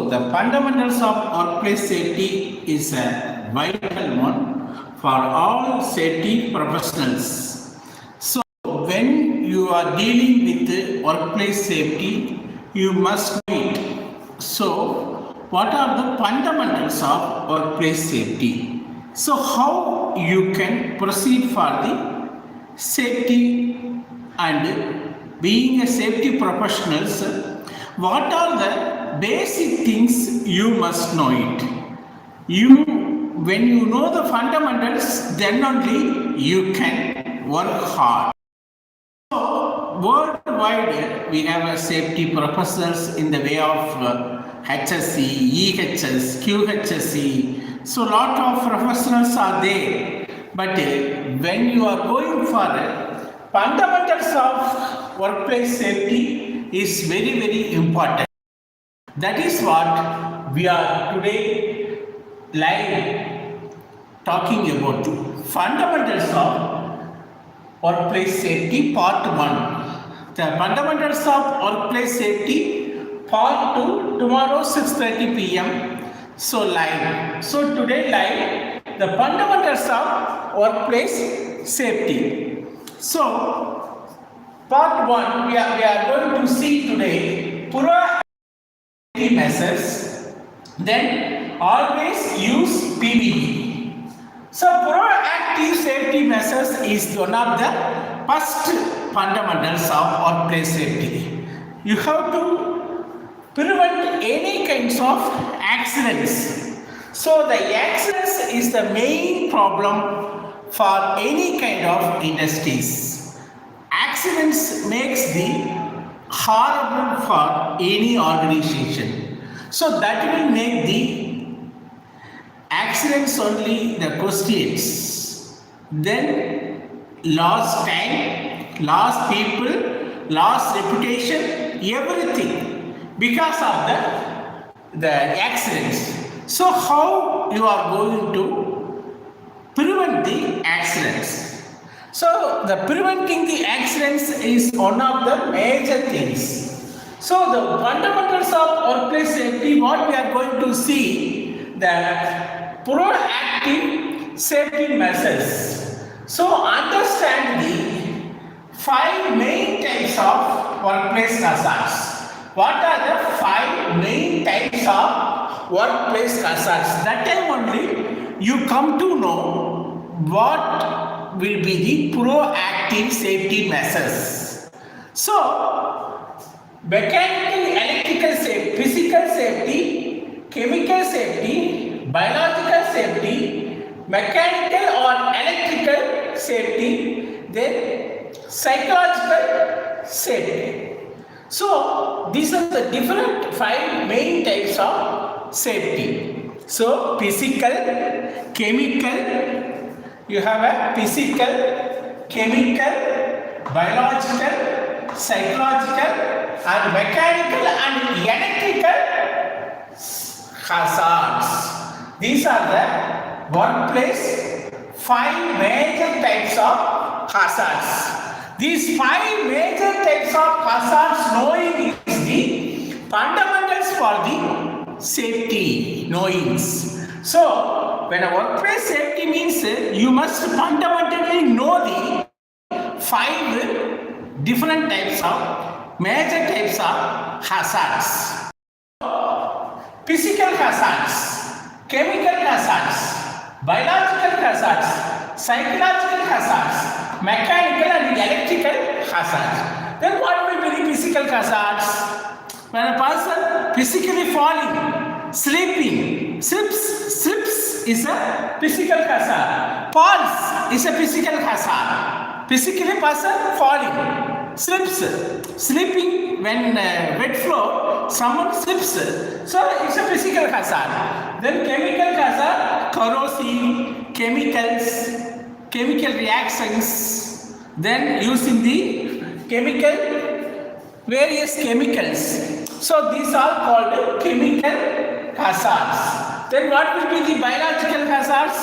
the fundamentals of workplace safety is a vital one for all safety professionals. So, when you are dealing with workplace safety, you must know it. So, what are the fundamentals of workplace safety? So, how you can proceed for the safety and being a safety professionals? What are the basic things you must know it? When you know the fundamentals, then only you can work hard. So, worldwide, we have a safety professionals in the way of HSE, EHS, QHSE. So, lot of professionals are there. But when you are going for fundamentals of workplace safety is very, very important. That is what we are today live talking about. Fundamentals of workplace safety part 1. The fundamentals of workplace safety part 2 tomorrow 6:30 p.m. So live. So today live the fundamentals of workplace safety. So part 1 we are going to see today proactive measures. Then always use PPE. So proactive safety measures is one of the first fundamentals of workplace safety. You have to prevent any kinds of accidents. So the accidents is the main problem for any kind of industries. Accidents makes the horrible for any organization. So that will make the accidents only the questions. Then lost time, lost people, lost reputation, everything because of the accidents. So how you are going to prevent the accidents? So the preventing the accidents is one of the major things. So the fundamentals of workplace safety, what we are going to see, the proactive safety measures. So understand the 5 main types of workplace hazards. What are the 5 main types of workplace hazards? That time only you come to know what will be the proactive safety measures. So, mechanical, electrical safety, physical safety, chemical safety, biological safety, mechanical or electrical safety, then psychological safety. So, these are the different 5 main types of safety. So, physical, chemical, you have a physical, chemical, biological, psychological and mechanical and electrical hazards. These are the workplace 5 major types of hazards. These 5 major types of hazards knowing is the fundamentals for the safety knowings. So, when a workplace safety means you must fundamentally know the 5 different types of major types of hazards. Physical hazards, chemical hazards, biological hazards, psychological hazards, mechanical and electrical hazards. Then what will be the physical hazards? When a person physically falling, sleeping, slips is a physical hazard. Falls is a physical hazard. Physically person falling, slips, sleeping when wet floor, someone slips. So it's a physical hazard. Then chemical hazard, corrosive, chemicals, chemical reactions. Then using the various chemicals. So these are called chemical hazards. Then what will be the biological hazards?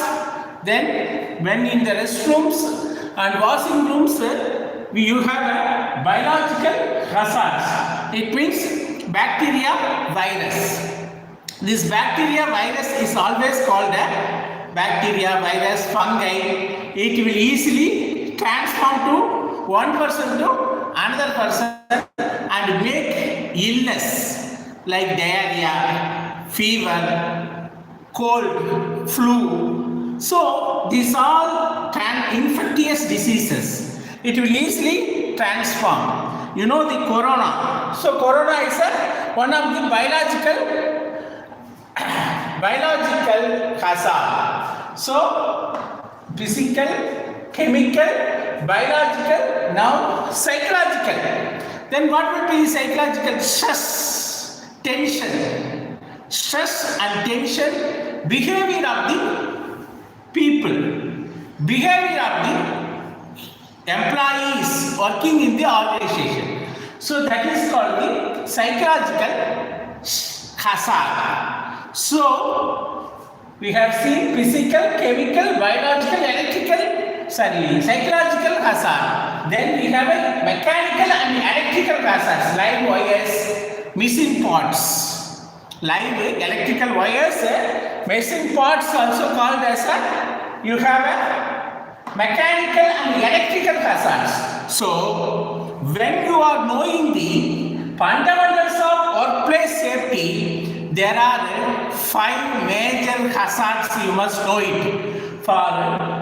Then when in the restrooms and washing rooms, you have a biological hazards. It means bacteria, virus. This bacteria virus is always called a bacteria, virus, fungi. It will easily transform to one person to another person and make illness like diarrhea, fever, cold, flu. So these all infectious diseases. It will easily transform. You know the corona. So corona is one of the biological hazard. So physical, chemical, biological, now psychological. Then what will be psychological? Stress, tension. Stress and tension, behavior of the people, behavior of the employees working in the organization. So that is called the psychological hazard. So we have seen physical, chemical, biological, psychological hazard. Then we have a mechanical and electrical hazards, live wires, missing parts. Live electrical wires, missing parts also called as you have a mechanical and electrical hazards. So when you are knowing the fundamentals of workplace safety, there are 5 major hazards you must know it for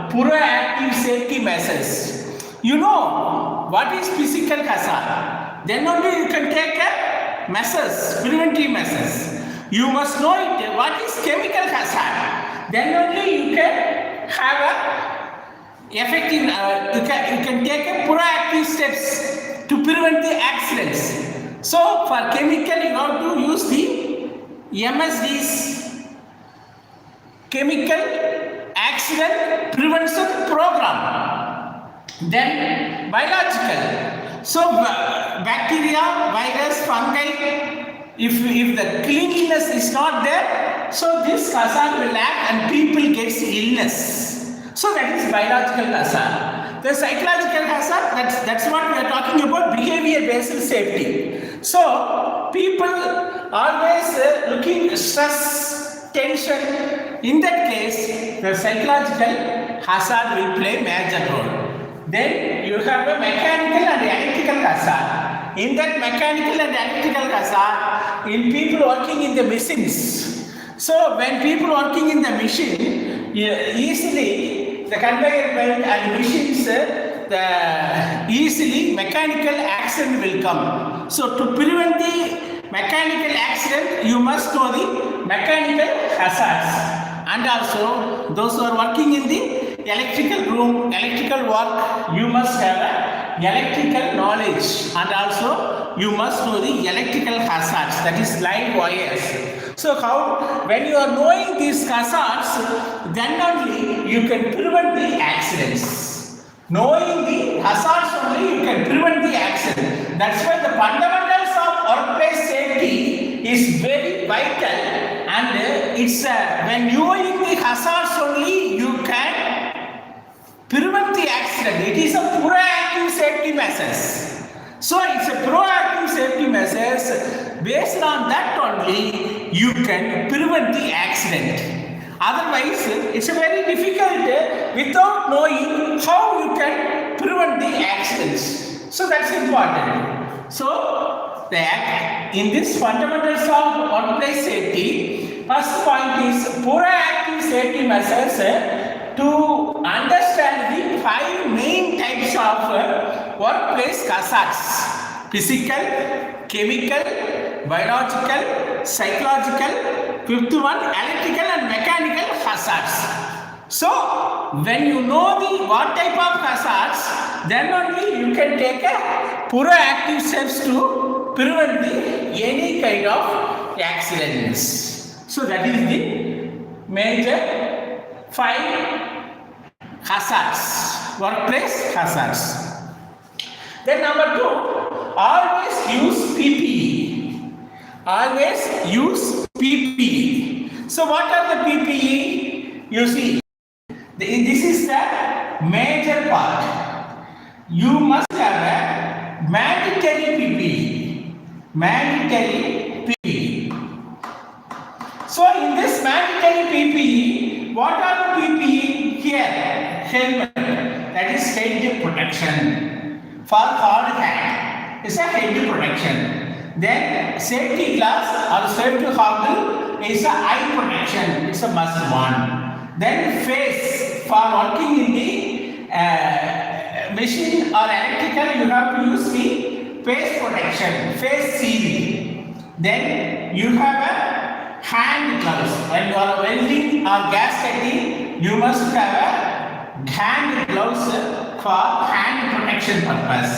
proactive safety measures. You know what is physical hazard, then only you can take measures, preventive measures. You must know it what is chemical hazard, then only you can have a effective, you can take a proactive steps to prevent the accidents. So for chemical you have to use the MSD's chemical accident prevention program. Then biological, so bacteria, virus, fungi, if the cleanliness is not there, so this hazard will act and people get illness. So that is biological hazard. The psychological hazard, that's what we are talking about, behavior based safety. So people always looking stress, tension. In that case, the psychological hazard will play major role. Then you have a mechanical and electrical hazard. In that mechanical and electrical hazard, in people working in the machines. So when people working in the machine, easily the conveyor belt and machines, easily mechanical accident will come. So to prevent the mechanical accident, you must know the mechanical hazards. And also those who are working in the electrical room, electrical work, you must have electrical knowledge, and also you must know the electrical hazards, that is live wires. So how, when you are knowing these hazards, then only you can prevent the accidents. Knowing the hazards only you can prevent the accident. That's why the fundamentals of workplace safety is very vital, and it's when knowing the hazards only you can prevent the accident. It is a proactive safety measures. So it's a proactive safety measures. Based on that only you can prevent the accident. Otherwise it's a very difficult without knowing how you can prevent the accidents. So that's important. So in this fundamentals of workplace safety, first point is proactive safety measures to understand the 5 main types of workplace hazards: physical, chemical, biological, psychological, 5th one electrical and mechanical hazards. So when you know what type of hazards, then only you can take a proactive steps to prevent any kind of accidents. So that is the major 5 hazards, workplace hazards. Then number 2, always use PPE. Always use PPE. So what are the PPE? You see, this is the major part. You must have a mandatory PPE. Mandatory PPE. So in this mandatory PPE, what are the PPE here? Helmet, that is head protection. For hard hat, is a head protection. Then safety glass or safety goggle is a eye protection. It's a must one. Then face, for working in the machine or electrical, you have to use the face protection, face shield. Then you have a hand gloves. When you are welding or gasketing, you must have a hand gloves for hand protection purpose.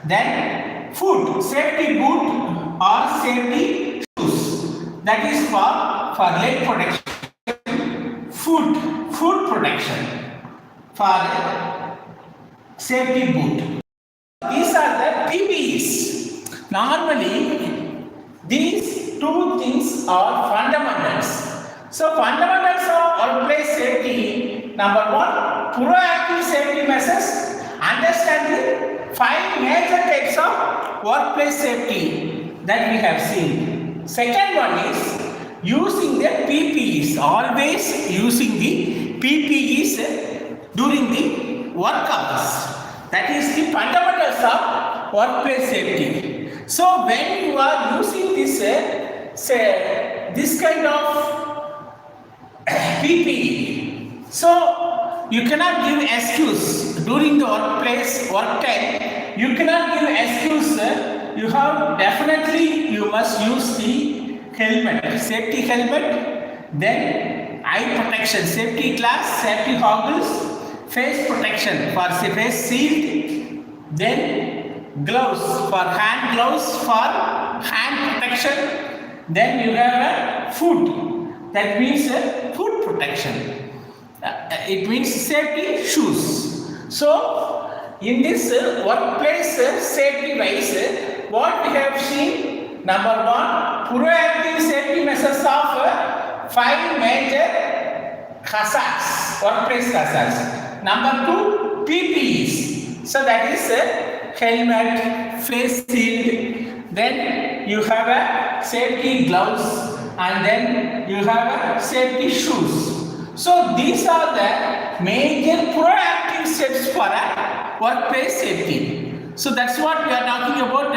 Then foot, safety boot or safety shoes. That is for leg protection. Foot protection for safety boot. These are the PPEs. Normally, these two things are fundamentals. So, fundamentals of workplace safety. Number one, proactive safety measures. Understand the 5 major types of workplace safety that we have seen. Second one is using the PPEs. Always using the PPEs during the work hours. That is the fundamentals of workplace safety. So when you are using this, this kind of PPE, so you cannot give excuse during the workplace work time. You cannot give excuse. You have definitely you must use the helmet, safety helmet. Then eye protection, safety glass, safety goggles. Face protection for face shield, then gloves for hand protection, then you have a foot, that means foot protection, it means safety shoes. So in this workplace safety wise, what we have seen, number one, proactive safety measures of 5 major hazards, workplace hazards. Number 2, PPEs. So that is helmet, face shield, then you have a safety gloves, and then you have a safety shoes. So these are the major proactive steps for a workplace safety. So that's what we are talking about.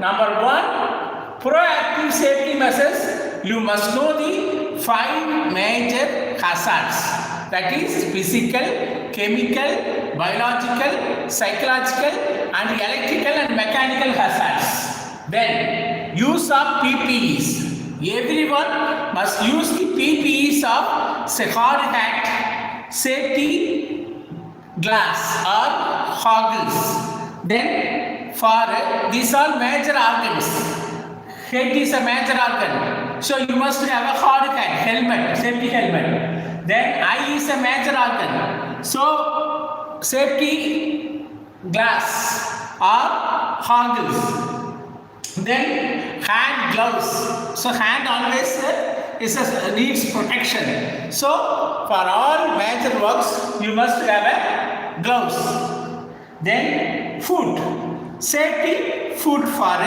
Number 1, proactive safety measures. You must know the 5 major hazards. That is physical, chemical, biological, psychological and electrical and mechanical hazards. Then use of PPEs. Everyone must use the PPEs of hard hat, safety glass or goggles. Then for these are major organs. Head is a major organ. So you must have a hard hat, helmet, safety helmet. Then eye is a major organ. So safety glass or goggles. Then hand gloves. So hand always needs protection. So for all major works you must have a gloves. Then foot. Safety foot for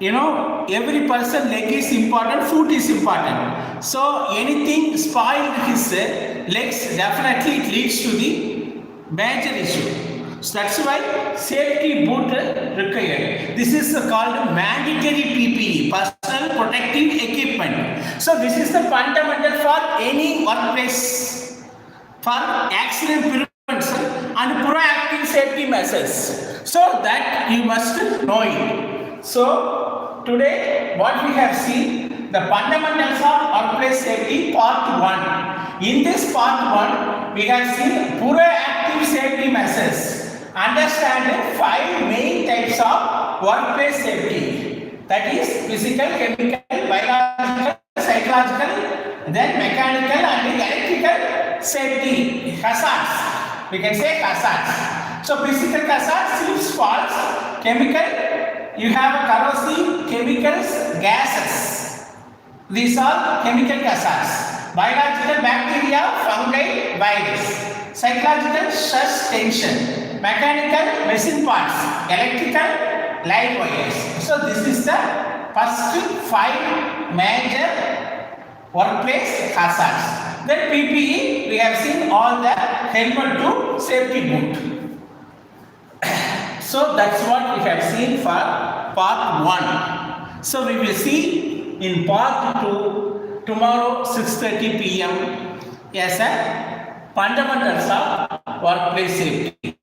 every person leg is important, foot is important. So anything spoiled his legs, definitely it leads to the major issue. So that's why safety boot required. This is called mandatory PPE, personal protective equipment. So this is the fundamental for any workplace for accident prevention and proactive safety measures. So that you must know it. So today what we have seen, the fundamentals of workplace safety part 1. In this part 1 we have seen proactive safety measures. Understand 5 main types of workplace safety, that is physical, chemical, biological, psychological, then mechanical and electrical safety hazards. We can say hazards. So physical hazards, slips, falls. Chemical, you have corrosive chemicals, gases. These are chemical hazards. Biological, bacteria, fungi, virus. Psychological, stress, tension. Mechanical, machine parts. Electrical, live wires. So this is the first 5 major workplace hazards. Then PPE, we have seen all the helmet to safety boot. So that's what we have seen for part 1. So we will see in part 2 tomorrow 6:30 p.m. as a fundamentals of workplace safety.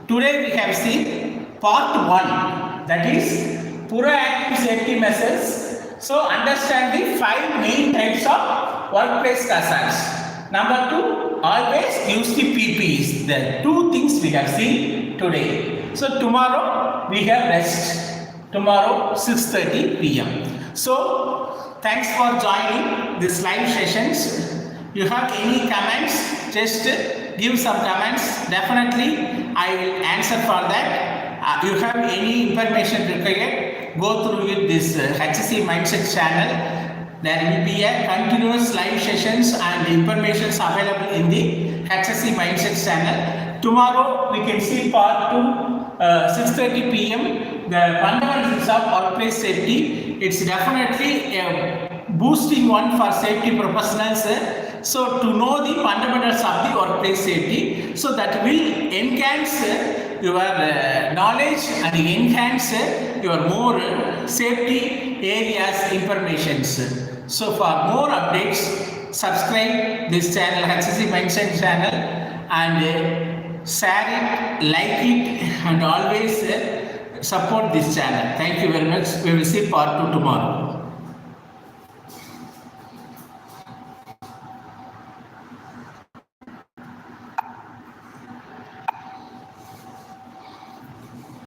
Today we have seen part 1, that is proactive safety measures. So understand the 5 main types of workplace hazards. Number 2, always use the PPEs. The 2 things we have seen today. So tomorrow we have rest. Tomorrow 6:30 p.m. So thanks for joining this live sessions. You have any comments, just give some comments. Definitely I will answer for that. You have any information required, go through with this HSE Mindset channel. There will be a continuous live sessions and information available in the HSE Mindset channel. Tomorrow we can see part 2, 6:30 p.m. The fundamentals of workplace safety. It's definitely a boosting one for safety professionals. So to know the fundamentals of the workplace safety, so that will enhance your knowledge and enhance your more safety areas informations. So for more updates, subscribe this channel, HSE Mindset channel, and share it, like it, and always support this channel. Thank you very much. We will see part 2 tomorrow.